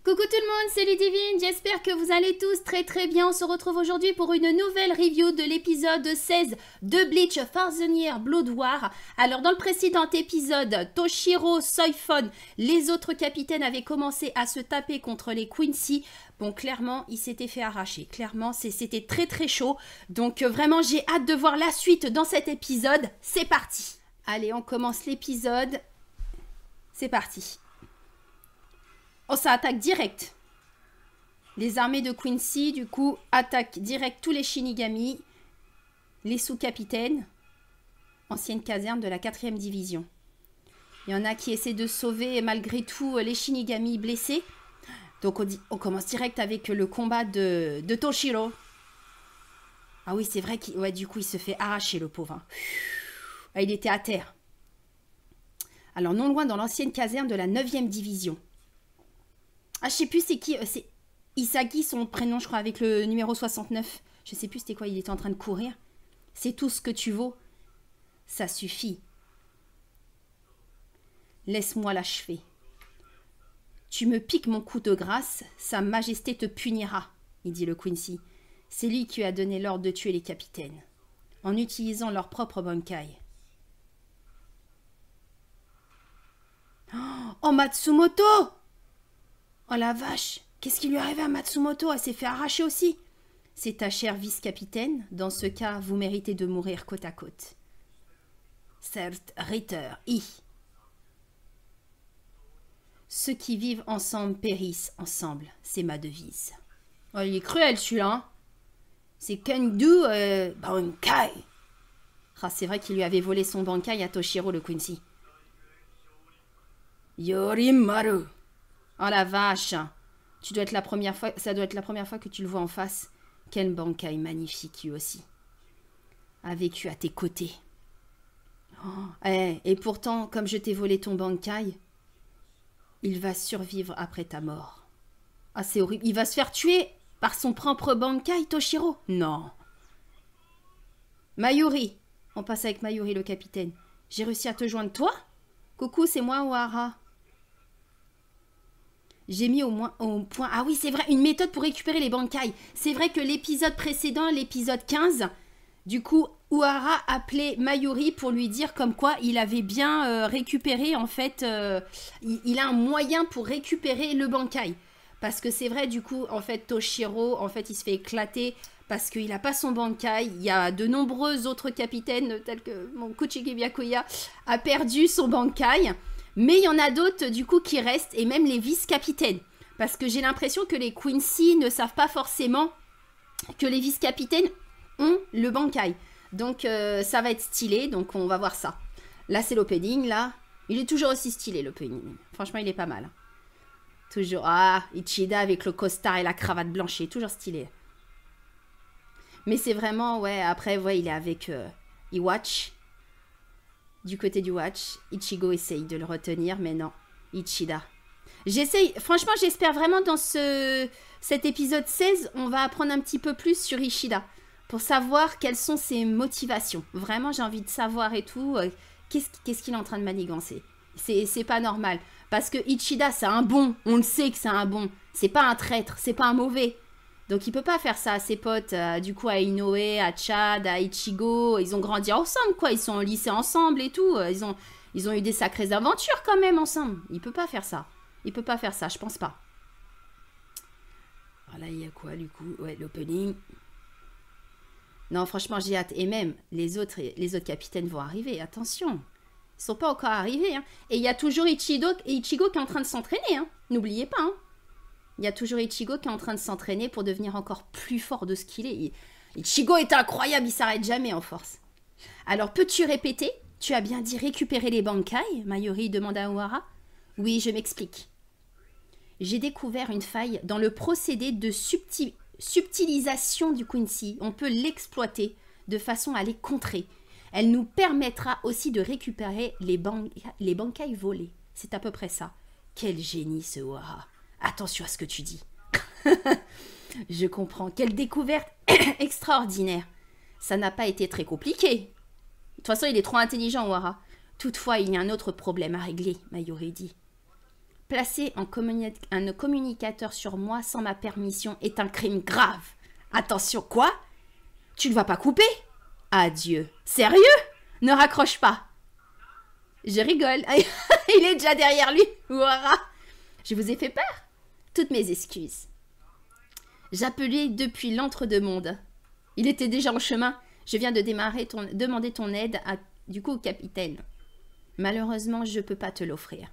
Coucou tout le monde, c'est Ludivine, j'espère que vous allez tous très bien. On se retrouve aujourd'hui pour une nouvelle review de l'épisode 16 de Bleach Thousand Year Blood War. Alors dans le précédent épisode, Toshiro, Soifon, les autres capitaines avaient commencé à se taper contre les Quincy. Bon, clairement, ils s'étaient fait arracher. Clairement, c'était très chaud. Donc vraiment, j'ai hâte de voir la suite dans cet épisode. C'est parti. Allez, on commence l'épisode. C'est parti. Oh, ça attaque direct. Les armées de Quincy, du coup, attaquent direct tous les Shinigami, les sous-capitaines, ancienne caserne de la 4e division. Il y en a qui essaient de sauver, malgré tout, les Shinigami blessés. Donc, on commence direct avec le combat de Toshiro. Ah oui, c'est vrai qu'il du coup, il se fait arracher, le pauvre. Hein. Ah, il était à terre. Alors, non loin dans l'ancienne caserne de la 9e division. Ah, je sais plus c'est qui, c'est Isagi son prénom, je crois, avec le numéro 69. Je sais plus c'était quoi, il était en train de courir. C'est tout ce que tu vaux. Ça suffit. Laisse-moi l'achever. Tu me piques mon coup de grâce, Sa Majesté te punira, il dit le Quincy. C'est lui qui a donné l'ordre de tuer les capitaines, en utilisant leur propre bankai. Oh, Matsumoto! Oh la vache, qu'est-ce qui lui est arrivé à Matsumoto? Elle s'est fait arracher aussi. C'est ta chère vice-capitaine. Dans ce cas, vous méritez de mourir côte à côte. Certes, Ritter, Ceux qui vivent ensemble périssent ensemble. C'est ma devise. Oh, il est cruel celui-là. Hein, c'est Kendu Bankai. Ah, c'est vrai qu'il lui avait volé son bankai à Toshiro le Quincy. Yorimaru. Oh la vache, ça doit être la première fois que tu le vois en face. Quel bankai magnifique lui aussi. A vécu à tes côtés. Oh, et pourtant, comme je t'ai volé ton bankai, il va survivre après ta mort. Ah, c'est horrible. Il va se faire tuer par son propre bankai, Toshiro? Non. Mayuri. On passe avec Mayuri, le capitaine. J'ai réussi à te joindre, toi? Coucou, c'est moi, Ohara. J'ai mis au point... Ah oui, c'est vrai, une méthode pour récupérer les bankai. C'est vrai que l'épisode précédent, l'épisode 15, du coup, Ohara appelait Mayuri pour lui dire comme quoi il avait bien récupéré, en fait... il a un moyen pour récupérer le bankai. Parce que c'est vrai, du coup, en fait, Toshiro, en fait, il se fait éclater parce qu'il n'a pas son bankai. Il y a de nombreux autres capitaines, tels que mon Kuchiki Byakuya, a perdu son bankai. Mais il y en a d'autres, du coup, qui restent, et même les vice-capitaines. Parce que j'ai l'impression que les Quincy ne savent pas forcément que les vice-capitaines ont le bankai. Donc, ça va être stylé, donc on va voir ça. Là, c'est l'opening, là. Il est toujours aussi stylé, l'opening. Franchement, il est pas mal. Toujours, Ichida avec le costard et la cravate blanche, il est toujours stylé. Mais c'est vraiment, après, il est avec Iwatch. Du côté du Watch, Ichigo essaye de le retenir, mais non, Ichida. Franchement, j'espère vraiment dans cet épisode 16, on va apprendre un petit peu plus sur Ishida, pour savoir quelles sont ses motivations. Vraiment, j'ai envie de savoir et tout, qu'est-ce qu'il est en train de manigancer. C'est pas normal, parce que Ichida, c'est un bon, on le sait que c'est un bon, c'est pas un traître, c'est pas un mauvais. Donc il peut pas faire ça à ses potes, du coup à Inoue, à Chad, à Ichigo, ils ont grandi ensemble quoi, ils sont au lycée ensemble et tout, ils ont eu des sacrées aventures quand même ensemble. Il peut pas faire ça, je pense pas. Voilà, il y a quoi du coup? L'opening. Non franchement j'ai hâte, et même les autres capitaines vont arriver, attention. Ils sont pas encore arrivés, hein. Et il y a toujours Ichigo qui est en train de s'entraîner, hein. N'oubliez pas, hein. Il y a toujours Ichigo qui est en train de s'entraîner pour devenir encore plus fort de ce qu'il est. Ichigo est incroyable, il s'arrête jamais en force. Alors, peux-tu répéter? Tu as bien dit récupérer les bankai? Mayuri demanda à Ohara. Oui, je m'explique. J'ai découvert une faille dans le procédé de subtilisation du Quincy. On peut l'exploiter de façon à les contrer. Elle nous permettra aussi de récupérer les bankai volés. C'est à peu près ça. Quel génie ce Ohara. Attention à ce que tu dis. Je comprends. Quelle découverte extraordinaire. Ça n'a pas été très compliqué. De toute façon, il est trop intelligent, Ohara. Toutefois, il y a un autre problème à régler, Mayuri dit. Placer un communicateur sur moi sans ma permission est un crime grave. Attention, quoi? Tu ne vas pas couper? Adieu. Sérieux? Ne raccroche pas. Je rigole. Il est déjà derrière lui. Ouara. Je vous ai fait peur? Toutes mes excuses. J'appelais depuis l'entre-deux-mondes. Il était déjà en chemin. Je viens de demander ton aide au capitaine. Malheureusement, je ne peux pas te l'offrir.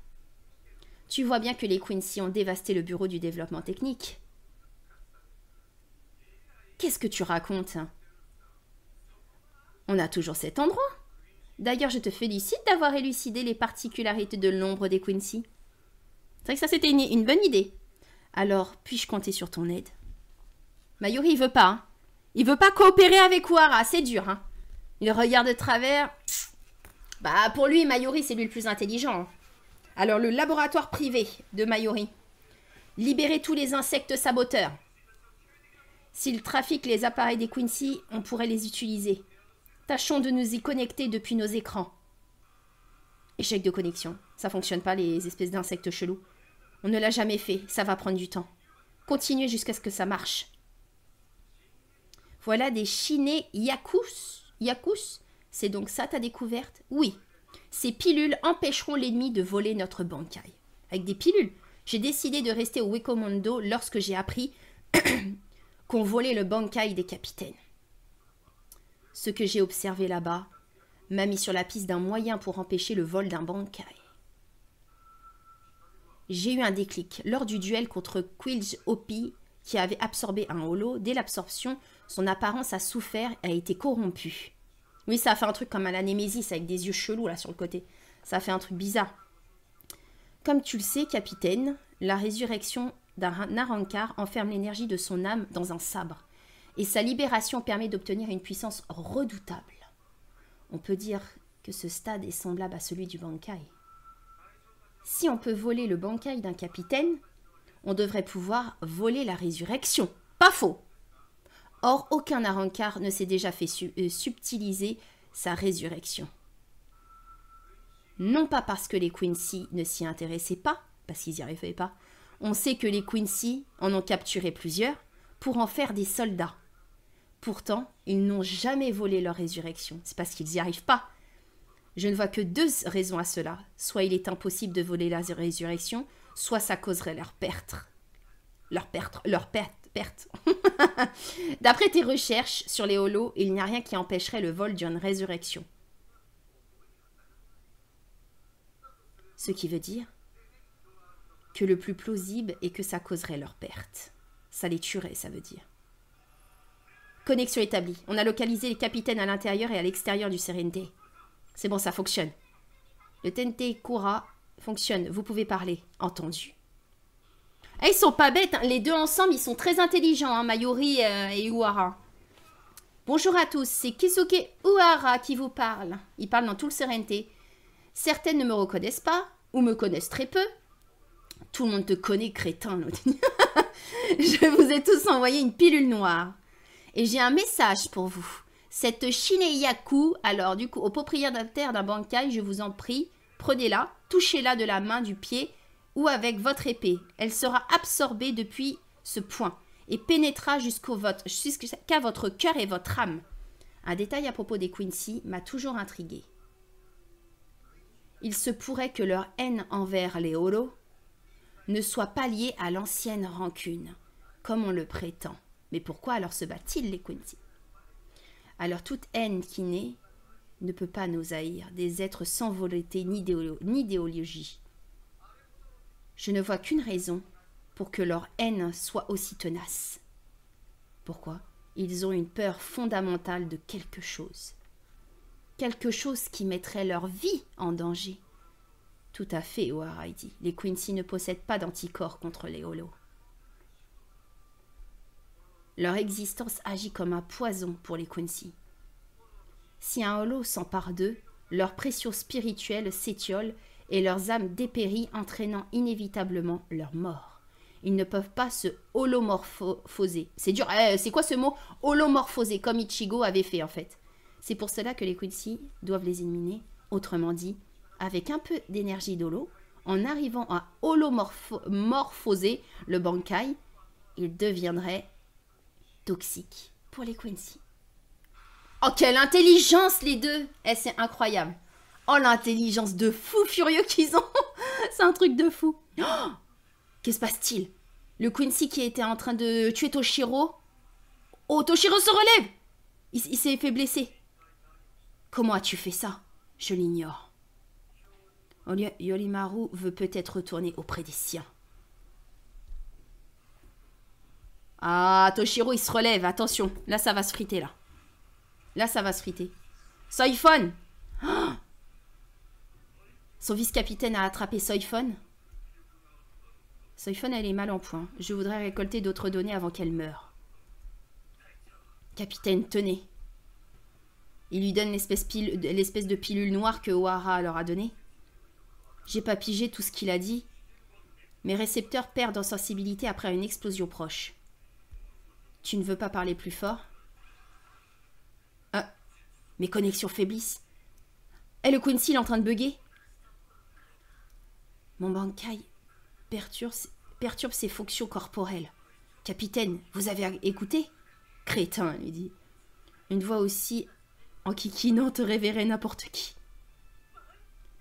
Tu vois bien que les Quincy ont dévasté le bureau du développement technique. Qu'est-ce que tu racontes? On a toujours cet endroit. D'ailleurs, je te félicite d'avoir élucidé les particularités de l'ombre des Quincy. C'est vrai que ça, c'était une bonne idée. Alors, puis-je compter sur ton aide? Mayuri, il veut pas. Hein. Il veut pas coopérer avec Ouara. C'est dur. Hein. Il regarde de travers. Bah, pour lui, Mayuri, c'est lui le plus intelligent. Alors, le laboratoire privé de Mayuri. Libérer tous les insectes saboteurs. S'ils trafiquent les appareils des Quincy, on pourrait les utiliser. Tâchons de nous y connecter depuis nos écrans. Échec de connexion. Ça fonctionne pas, les espèces d'insectes chelous. On ne l'a jamais fait. Ça va prendre du temps. Continuez jusqu'à ce que ça marche. Voilà des chinés Yakus. C'est donc ça ta découverte? Oui. Ces pilules empêcheront l'ennemi de voler notre bankai. Avec des pilules. J'ai décidé de rester au Wikomondo lorsque j'ai appris qu'on volait le bankai des capitaines. Ce que j'ai observé là-bas m'a mis sur la piste d'un moyen pour empêcher le vol d'un bankai. J'ai eu un déclic lors du duel contre Quilj Opi qui avait absorbé un holo. Dès l'absorption, son apparence a souffert et a été corrompue. Oui, ça a fait un truc comme à la Némésis avec des yeux chelous là sur le côté. Ça a fait un truc bizarre. Comme tu le sais, capitaine, la résurrection d'un Narankar enferme l'énergie de son âme dans un sabre. Et sa libération permet d'obtenir une puissance redoutable. On peut dire que ce stade est semblable à celui du bankai. Si on peut voler le bankai d'un capitaine, on devrait pouvoir voler la résurrection. Pas faux. Or, aucun Narankar ne s'est déjà fait subtiliser sa résurrection. Non pas parce que les Quincy ne s'y intéressaient pas, parce qu'ils n'y arrivaient pas. On sait que les Quincy en ont capturé plusieurs pour en faire des soldats. Pourtant, ils n'ont jamais volé leur résurrection. C'est parce qu'ils n'y arrivent pas. Je ne vois que deux raisons à cela. Soit il est impossible de voler la résurrection, soit ça causerait leur perte. Leur perte. D'après tes recherches sur les holos, il n'y a rien qui empêcherait le vol d'une résurrection. Ce qui veut dire que le plus plausible est que ça causerait leur perte. Ça les tuerait, ça veut dire. Connexion établie. On a localisé les capitaines à l'intérieur et à l'extérieur du Serente. C'est bon, ça fonctionne. Le Tente Kura fonctionne. Vous pouvez parler. Entendu. Eh, ils sont pas bêtes. Hein. Les deux ensemble, ils sont très intelligents, hein, Mayuri et Ouara. Bonjour à tous. C'est Kisuke Ouara qui vous parle. Il parle dans tout le Serente. Certaines ne me reconnaissent pas ou me connaissent très peu. Tout le monde te connaît, crétin. Je vous ai tous envoyé une pilule noire. Et j'ai un message pour vous. Cette Shineyaku, alors du coup, au propriétaire d'un bankai, je vous en prie, prenez-la, touchez-la de la main, du pied ou avec votre épée. Elle sera absorbée depuis ce point et pénétrera jusqu'à votre cœur et votre âme. Un détail à propos des Quincy m'a toujours intrigué. Il se pourrait que leur haine envers les holos ne soit pas liée à l'ancienne rancune, comme on le prétend. Mais pourquoi alors se battent-ils, les Quincy? Alors toute haine qui naît ne peut pas nous haïr, des êtres sans volonté ni idéologie. Je ne vois qu'une raison pour que leur haine soit aussi tenace. Pourquoi? Ils ont une peur fondamentale de quelque chose. Quelque chose qui mettrait leur vie en danger. Tout à fait, Ouara dit. Les Quincy ne possèdent pas d'anticorps contre les holos. Leur existence agit comme un poison pour les Quincy. Si un holo s'empare d'eux, leur pression spirituelle s'étiole et leurs âmes dépérissent, entraînant inévitablement leur mort. Ils ne peuvent pas se holomorphoser. C'est dur. C'est quoi ce mot? Holomorphoser, comme Ichigo avait fait en fait. C'est pour cela que les Quincy doivent les éliminer. Autrement dit, avec un peu d'énergie d'holo, En arrivant à holomorphoser le Bankai, il deviendrait toxique pour les Quincy. Oh, quelle intelligence les deux! Eh, c'est incroyable. Oh, l'intelligence de fou furieux qu'ils ont. C'est un truc de fou. Oh, que se passe-t-il? Le Quincy qui était en train de tuer Toshiro. Oh, Toshiro se relève! Il s'est fait blesser. Comment as-tu fait ça? Je l'ignore. Yorimaru veut peut-être retourner auprès des siens. Ah, Toshiro, il se relève. Attention, là, ça va se friter, là. Là, ça va se friter. Soifon! Oh, son vice-capitaine a attrapé Soifon. Soifon, elle est mal en point. Je voudrais récolter d'autres données avant qu'elle meure. Capitaine, tenez. Il lui donne l'espèce de pilule noire que Ohara leur a donnée. J'ai pas pigé tout ce qu'il a dit. Mes récepteurs perdent en sensibilité après une explosion proche. Tu ne veux pas parler plus fort? Ah, mes connexions faiblissent. Et le Quincy, il est en train de bugger. Mon Bankai perturbe ses fonctions corporelles. Capitaine, vous avez écouté? Crétin, lui dit. Une voix aussi enquiquinant te révérait n'importe qui.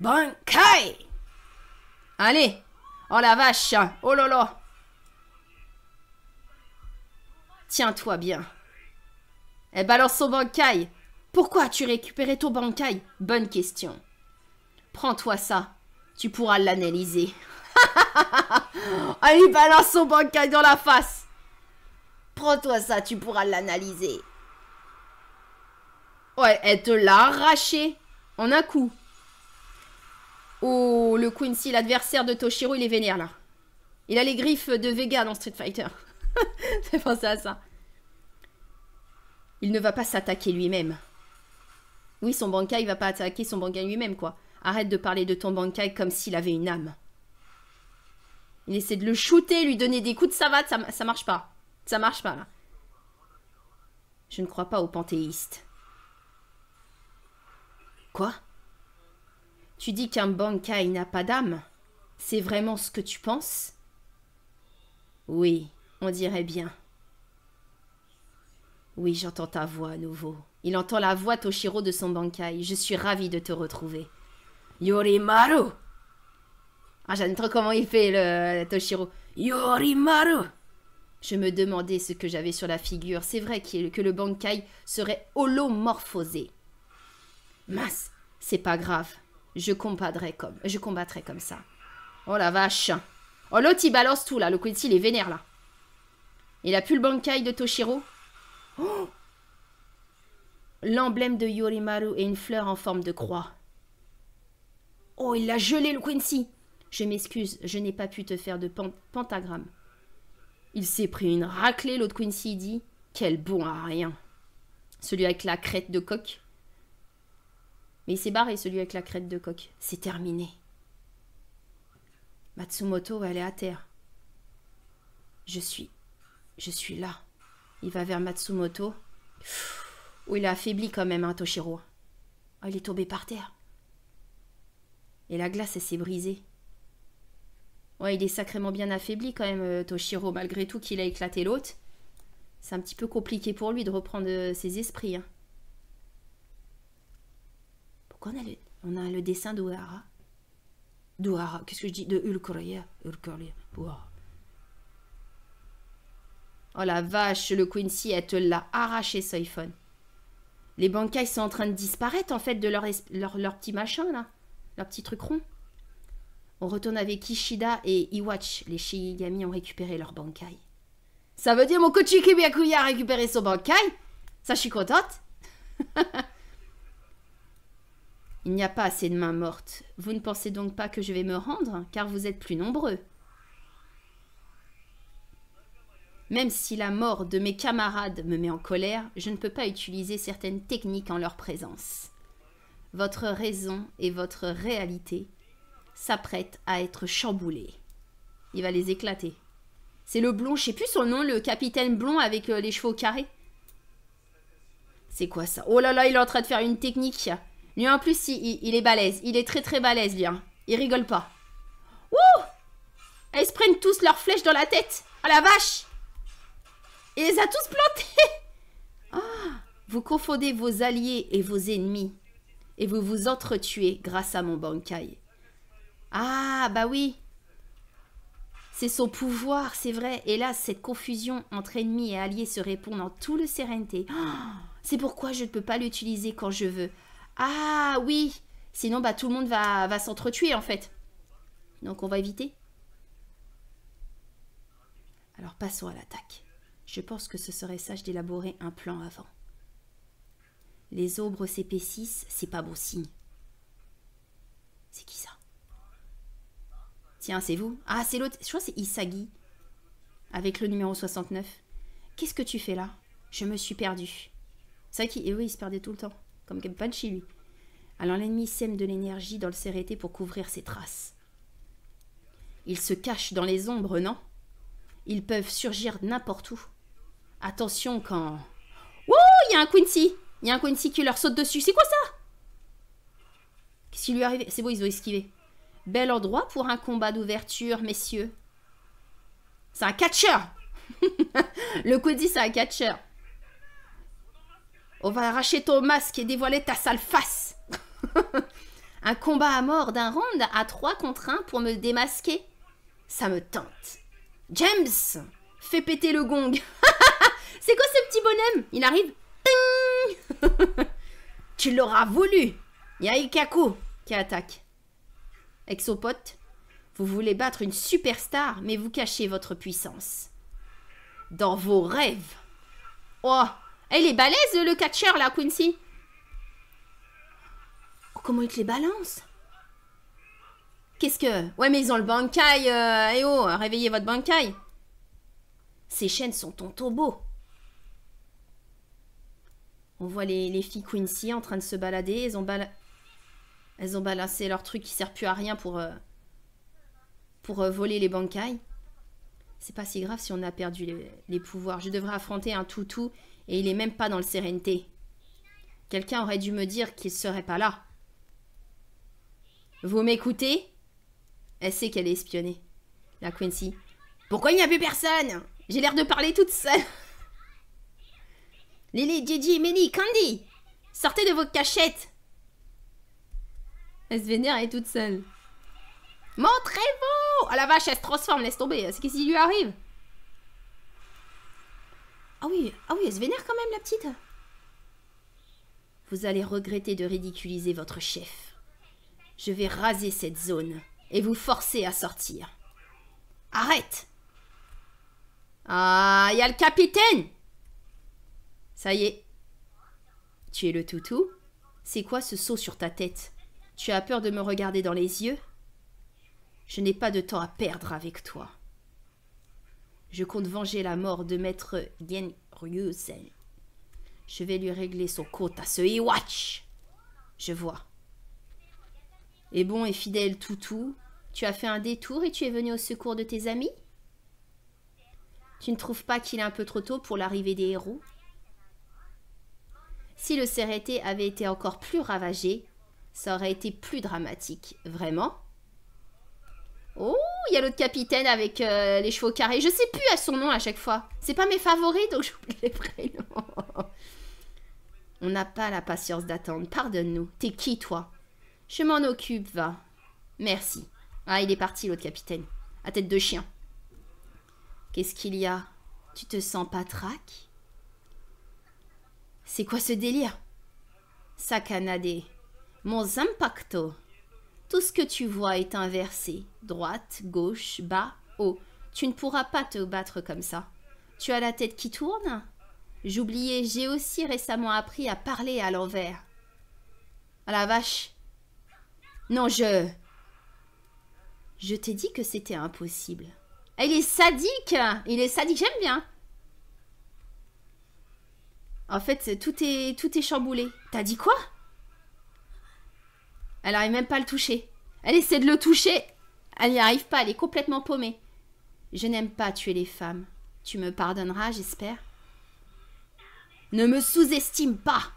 Bankai! Allez! Oh la vache! Oh là là! Tiens-toi bien. Elle balance son Bankai. Pourquoi as-tu récupéré ton Bankai? Bonne question. Prends-toi ça. Tu pourras l'analyser. Elle lui balance son Bankai dans la face. Prends-toi ça, tu pourras l'analyser. Ouais, elle te l'a arraché en un coup. Oh, le Quincy, l'adversaire de Toshiro, il est vénère là. Il a les griffes de Vega dans Street Fighter. Fais penser à ça. Il ne va pas s'attaquer lui-même. Oui, son Bankai, il va pas attaquer son Bankai lui-même, quoi. Arrête de parler de ton Bankai comme s'il avait une âme. Il essaie de le shooter, lui donner des coups de savate, ça marche pas. Ça marche pas, là. Je ne crois pas aux panthéistes. Quoi? Tu dis qu'un Bankai n'a pas d'âme? C'est vraiment ce que tu penses? Oui, on dirait bien. Oui, j'entends ta voix à nouveau. Il entend la voix Toshiro de son Bankai. Je suis ravie de te retrouver. Yorimaru! Ah, j'aime trop comment il fait le Toshiro. Yorimaru! Je me demandais ce que j'avais sur la figure. C'est vrai que le Bankai serait holomorphosé. Mince, c'est pas grave. Je combattrai comme ça. Oh la vache! Oh, l'autre, il balance tout, là. Le Quincy, il est vénère, là. Il a plus le Bankai de Toshiro. Oh, l'emblème de Yorimaru et une fleur en forme de croix. Oh, il l'a gelé, le Quincy. Je m'excuse, je n'ai pas pu te faire de pentagramme. Il s'est pris une raclée, l'autre Quincy dit. Quel bon à rien. Celui avec la crête de coq. Mais il s'est barré, celui avec la crête de coq. C'est terminé. Matsumoto va aller à terre. Je suis là. Il va vers Matsumoto. Oh, il est affaibli quand même, hein, Toshiro. Oh, il est tombé par terre. Et la glace, elle s'est brisée. Ouais, il est sacrément bien affaibli quand même, Toshiro, malgré tout qu'il a éclaté l'autre. C'est un petit peu compliqué pour lui de reprendre ses esprits. Hein. Pourquoi on a le dessin d'Ohara? D'Ohara, qu'est-ce que je dis? De Ulkoria. Wow. Oh la vache, le Quincy, elle te l'a arraché, Soifon. Les Bankai sont en train de disparaître, en fait, de leur petit machin, là. Leur petit truc rond. On retourne avec Kishida et Iwatch. Les Shinigami ont récupéré leur Bankai. Ça veut dire mon Kochiki Byakuya a récupéré son Bankai? Ça, je suis contente. Il n'y a pas assez de mains mortes. Vous ne pensez donc pas que je vais me rendre, car vous êtes plus nombreux. Même si la mort de mes camarades me met en colère, je ne peux pas utiliser certaines techniques en leur présence. Votre raison et votre réalité s'apprêtent à être chamboulées. Il va les éclater. C'est le blond, je sais plus son nom, le capitaine blond avec les cheveux carrés. C'est quoi ça? Oh là là, il est en train de faire une technique. Lui en plus, il est balèze. Il est très très balèze, lui. Hein. Il rigole pas. Elles se prennent tous leurs flèches dans la tête. Oh la vache! Il les a tous plantés. Ah, vous confondez vos alliés et vos ennemis. Et vous vous entretuez grâce à mon Bankai. Ah, bah oui. C'est son pouvoir, c'est vrai. Et là, cette confusion entre ennemis et alliés se répond dans tout le Serenité. Ah, c'est pourquoi je ne peux pas l'utiliser quand je veux. Ah oui. Sinon, bah, tout le monde va s'entretuer, en fait. Donc, on va éviter. Alors, passons à l'attaque. Je pense que ce serait sage d'élaborer un plan avant. Les ombres s'épaississent, c'est pas bon signe. C'est qui ça? Tiens, c'est vous? Ah, c'est l'autre. Je crois que c'est Isagi. Avec le numéro 69. Qu'est-ce que tu fais là? Je me suis perdue. C'est vrai qu'il se perdait tout le temps. Comme Kenpachi, lui. Alors l'ennemi sème de l'énergie dans le Serenité pour couvrir ses traces. Ils se cachent dans les ombres, non? Ils peuvent surgir n'importe où. Attention quand... Wouh, il y a un Quincy. Il y a un Quincy qui leur saute dessus. C'est quoi ça? Qu'est-ce qui lui est arrivé? C'est bon, ils ont esquivé. Bel endroit pour un combat d'ouverture, messieurs. C'est un catcheur. Le Quincy, c'est un catcheur. On va arracher ton masque et dévoiler ta sale face. Un combat à mort d'un round à 3 contre 1 pour me démasquer. Ça me tente. James, fais péter le gong. C'est quoi ce petit bonhomme? Il arrive. Tu l'auras voulu. Il y a Ikaku qui attaque. Avec son pote, vous voulez battre une superstar, mais vous cachez votre puissance. Dans vos rêves. Oh, elle est balèze le catcheur là, Quincy. Oh, comment il te les balance? Qu'est-ce que... Ouais, mais ils ont le Bankai. Eh oh, réveillez votre Bankai. Ces chaînes sont ton tombeau. On voit les filles Quincy en train de se balader. Elles ont balancé leur truc qui sert plus à rien pour voler les Bankai. C'est pas si grave si on a perdu les pouvoirs. Je devrais affronter un toutou et il est même pas dans le Serenité. Quelqu'un aurait dû me dire qu'il serait pas là. Vous m'écoutez? Elle sait qu'elle est espionnée. La Quincy. Pourquoi il n'y a plus personne? J'ai l'air de parler toute seule. Lily, Gigi, Meni, Candy, sortez de vos cachettes. Elle se vénère, elle est toute seule. Montrez-vous! Oh la vache, elle se transforme, laisse tomber. Qu'est-ce qui lui arrive? Ah oui, elle se vénère quand même, la petite. Vous allez regretter de ridiculiser votre chef. Je vais raser cette zone et vous forcer à sortir. Arrête! Ah, il y a le capitaine! Ça y est. Tu es le toutou? C'est quoi ce seau sur ta tête? Tu as peur de me regarder dans les yeux? Je n'ai pas de temps à perdre avec toi. Je compte venger la mort de maître Genryusen. Je vais lui régler son compte à ce Iwatch. Je vois. Et bon et fidèle toutou, tu as fait un détour et tu es venu au secours de tes amis? Tu ne trouves pas qu'il est un peu trop tôt pour l'arrivée des héros? Si le Serenité avait été encore plus ravagé, ça aurait été plus dramatique. Vraiment? Oh, il y a l'autre capitaine avec les chevaux carrés. Je sais plus à son nom à chaque fois. C'est pas mes favoris, donc j'oublie les prénoms. On n'a pas la patience d'attendre. Pardonne-nous. T'es qui, toi? Je m'en occupe, va. Merci. Ah, il est parti, l'autre capitaine. À tête de chien. Qu'est-ce qu'il y a? Tu te sens pas traque? C'est quoi ce délire? Sakanade. Mon Zampacto. Tout ce que tu vois est inversé. Droite, gauche, bas, haut. Tu ne pourras pas te battre comme ça. Tu as la tête qui tourne? J'oubliais, j'ai aussi récemment appris à parler à l'envers. Ah la vache. Non, je t'ai dit que c'était impossible. Ah, il est sadique. Il est sadique, j'aime bien. En fait, tout est chamboulé. T'as dit quoi? Elle n'arrive même pas à le toucher. Elle essaie de le toucher. Elle n'y arrive pas, elle est complètement paumée. Je n'aime pas tuer les femmes. Tu me pardonneras, j'espère. Ne me sous-estime pas.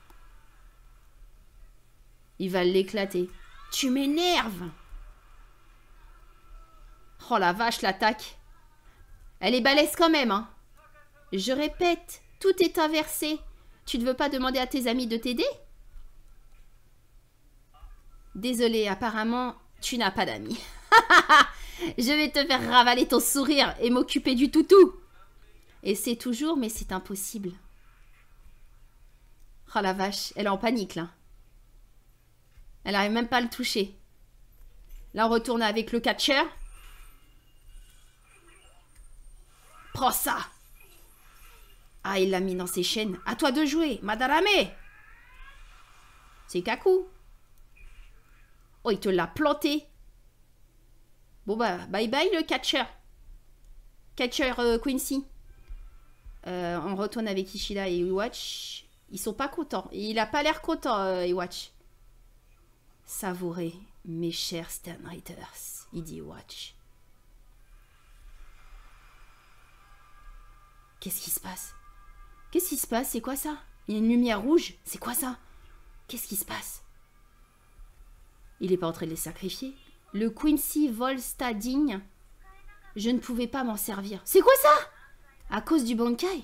Il va l'éclater. Tu m'énerves. Oh la vache, l'attaque. Elle est balèze quand même, hein. Je répète, tout est inversé. Tu ne veux pas demander à tes amis de t'aider? Désolé, apparemment, tu n'as pas d'amis. Je vais te faire ravaler ton sourire et m'occuper du toutou. Et c'est toujours, mais c'est impossible. Oh la vache, elle est en panique là. Elle n'arrive même pas à le toucher. Là, on retourne avec le catcheur. Prends ça. Ah, il l'a mis dans ses chaînes. À toi de jouer, Madarame. C'est Kaku. Oh, il te l'a planté. Bon, bah, bye bye le catcheur. Catcheur Quincy. On retourne avec Ishida et Iwatch. Ils sont pas contents. Il a pas l'air content, Iwatch. Savourez, mes chers Stern Riders, il dit Iwatch. Qu'est-ce qui se passe? Qu'est-ce qui se passe? C'est quoi ça? Il y a une lumière rouge. C'est quoi ça? Qu'est-ce qui se passe? Il n'est pas en train de les sacrifier. Le Quincy Volstading. Je ne pouvais pas m'en servir. C'est quoi ça? À cause du Bankai?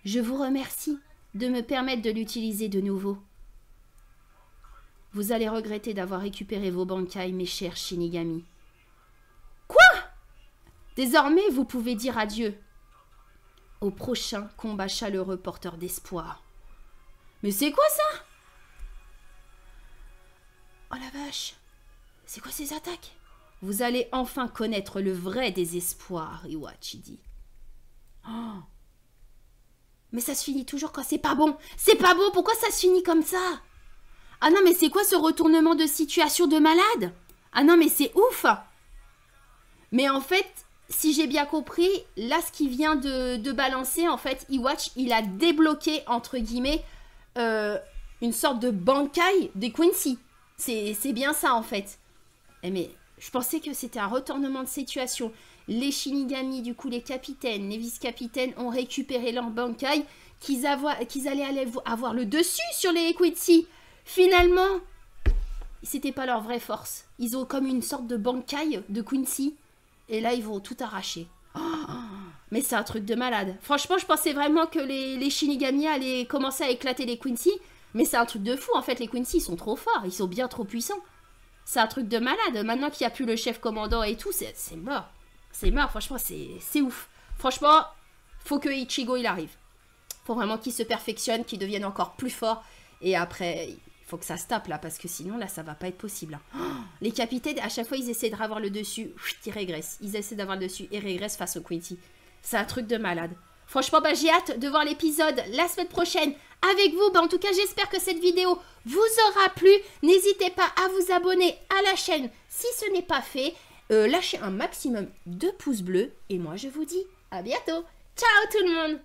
Je vous remercie de me permettre de l'utiliser de nouveau. Vous allez regretter d'avoir récupéré vos Bankai, mes chers Shinigami. Quoi? Désormais, vous pouvez dire adieu au prochain combat chaleureux porteur d'espoir. Mais c'est quoi ça? Oh la vache. C'est quoi ces attaques? Vous allez enfin connaître le vrai désespoir, Iwatch dit. Oh. Mais ça se finit toujours quand c'est pas bon. C'est pas bon, pourquoi ça se finit comme ça? Ah non, mais c'est quoi ce retournement de situation de malade? Ah non, mais c'est ouf. Mais en fait, si j'ai bien compris, là, ce qui vient de balancer, en fait, Iwatch, il a débloqué, entre guillemets, une sorte de Bankai de Quincy. C'est bien ça, en fait. Mais je pensais que c'était un retournement de situation. Les Shinigami, du coup, les capitaines, les vice-capitaines ont récupéré leur Bankai, qu'ils allaient avoir le dessus sur les Quincy. Finalement, c'était pas leur vraie force. Ils ont comme une sorte de Bankai de Quincy. Et là, ils vont tout arracher. Oh, mais c'est un truc de malade. Franchement, je pensais vraiment que les Shinigami allaient commencer à éclater les Quincy. Mais c'est un truc de fou. En fait, les Quincy, ils sont trop forts. Ils sont bien trop puissants. C'est un truc de malade. Maintenant qu'il n'y a plus le chef commandant et tout, c'est mort. C'est mort. Franchement, c'est ouf. Franchement, faut que Ichigo, il arrive. Faut vraiment qu'il se perfectionne, qu'il devienne encore plus fort. Et après, il faut que ça se tape là, parce que sinon, là, ça va pas être possible. Oh, les capitaines, à chaque fois, ils essaient d'avoir le dessus. Ils régressent. Ils essaient d'avoir le dessus et régressent face au Quincy. C'est un truc de malade. Franchement, bah, j'ai hâte de voir l'épisode la semaine prochaine avec vous. Bah, en tout cas, j'espère que cette vidéo vous aura plu. N'hésitez pas à vous abonner à la chaîne si ce n'est pas fait. Lâchez un maximum de pouces bleus. Et moi, je vous dis à bientôt. Ciao tout le monde!